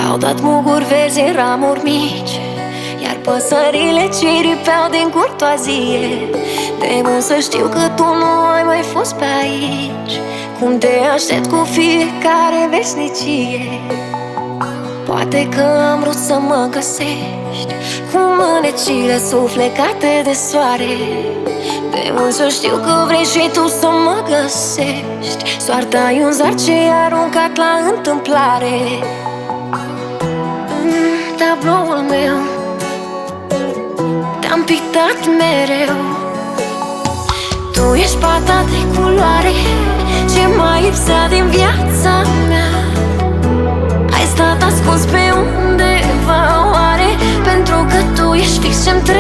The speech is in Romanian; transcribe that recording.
Au dat muguri verzi în ramuri mici, iar păsările ciripeau din curtoazie. De mult să știu că tu nu ai mai fost pe aici, cum te aștept cu fiecare veșnicie. Poate că am vrut să mă găsești, cu mânecile suflecate de soare. De mult să știu că vrei și tu să mă găsești. Soarta-i un zar ce i-a aruncat la întâmplare. Tabloul meu te-am pictat mereu. Tu ești pata de culoare ce mai lipsea din viața mea. Ai stat ascuns pe undeva, oare? Pentru că tu ești fix ce-mi trebuie.